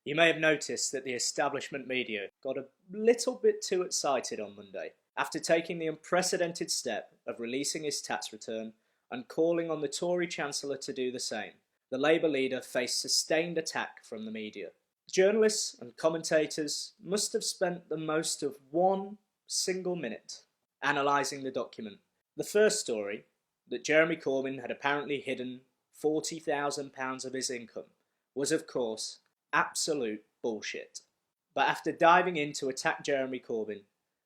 You may have noticed that the establishment media got a little bit too excited on Monday after taking the unprecedented step of releasing his tax return and calling on the Tory Chancellor to do the same. The Labour leader faced sustained attack from the media. Journalists and commentators must have spent the most of one single minute analysing the document. The first story, that Jeremy Corbyn had apparently hidden £40,000 of his income, was of course absolute bullshit. But after diving in to attack Jeremy Corbyn,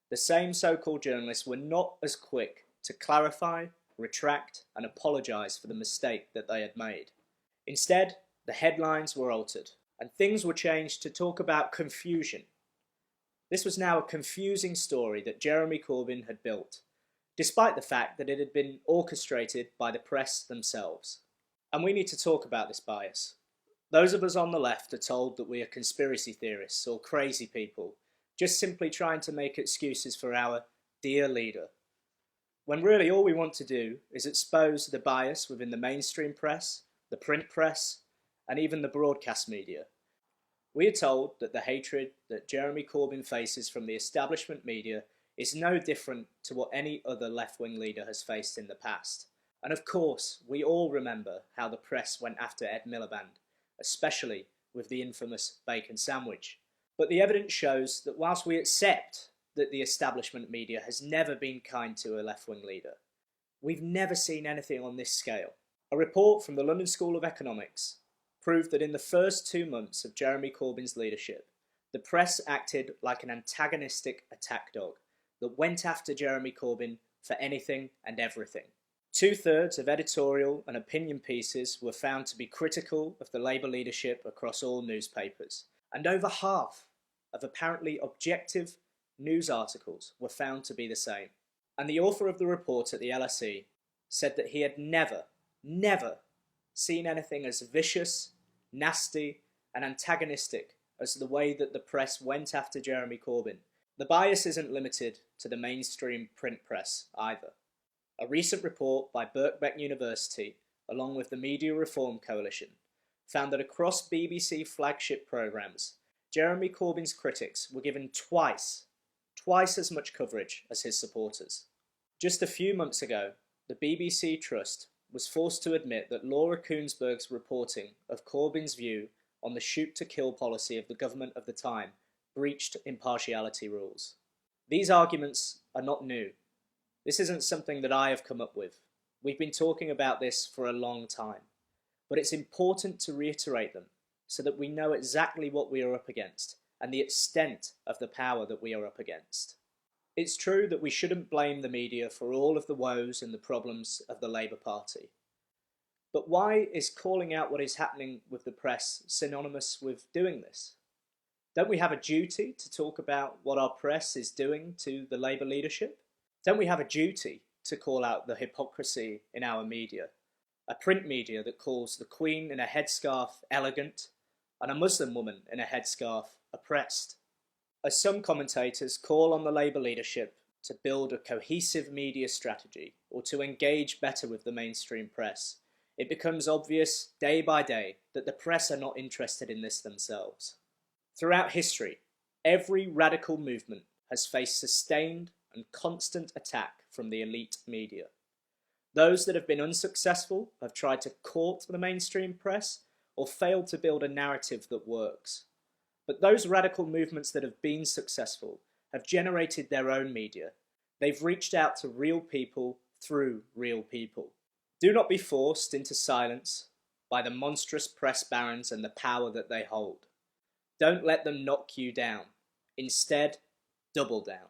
the same so-called journalists were not as quick to clarify, retract and apologise for the mistake that they had made. Instead, the headlines were altered and things were changed to talk about confusion. This was now a confusing story that Jeremy Corbyn had built, despite the fact that it had been orchestrated by the press themselves. And we need to talk about this bias. Those of us on the left are told that we are conspiracy theorists or crazy people, just simply trying to make excuses for our dear leader, when really all we want to do is expose the bias within the mainstream press, the print press, and even the broadcast media. We are told that the hatred that Jeremy Corbyn faces from the establishment media is no different to what any other left-wing leader has faced in the past. And of course, we all remember how the press went after Ed Miliband, especially with the infamous bacon sandwich. But the evidence shows that whilst we accept that the establishment media has never been kind to a left-wing leader, we've never seen anything on this scale. A report from the London School of Economics proved that in the first 2 months of Jeremy Corbyn's leadership, the press acted like an antagonistic attack dog that went after Jeremy Corbyn for anything and everything. 2/3 of editorial and opinion pieces were found to be critical of the Labour leadership across all newspapers, and over half of apparently objective news articles were found to be the same. And the author of the report at the LSE said that he had never seen anything as vicious, nasty and antagonistic as the way that the press went after Jeremy Corbyn. The bias isn't limited to the mainstream print press either. A recent report by Birkbeck University, along with the Media Reform Coalition, found that across BBC flagship programmes, Jeremy Corbyn's critics were given twice as much coverage as his supporters. Just a few months ago, the BBC Trust was forced to admit that Laura Kuenssberg's reporting of Corbyn's view on the shoot-to-kill policy of the government of the time breached impartiality rules. These arguments are not new. This isn't something that I have come up with. We've been talking about this for a long time. But it's important to reiterate them so that we know exactly what we are up against and the extent of the power that we are up against. It's true that we shouldn't blame the media for all of the woes and the problems of the Labour Party. But why is calling out what is happening with the press synonymous with doing this? Don't we have a duty to talk about what our press is doing to the Labour leadership? Don't we have a duty to call out the hypocrisy in our media? A print media that calls the Queen in a headscarf elegant and a Muslim woman in a headscarf oppressed. As some commentators call on the Labour leadership to build a cohesive media strategy or to engage better with the mainstream press, it becomes obvious day by day that the press are not interested in this themselves. Throughout history, every radical movement has faced sustained and constant attack from the elite media. Those that have been unsuccessful have tried to court the mainstream press or failed to build a narrative that works. But those radical movements that have been successful have generated their own media. They've reached out to real people through real people. Do not be forced into silence by the monstrous press barons and the power that they hold. Don't let them knock you down. Instead, double down.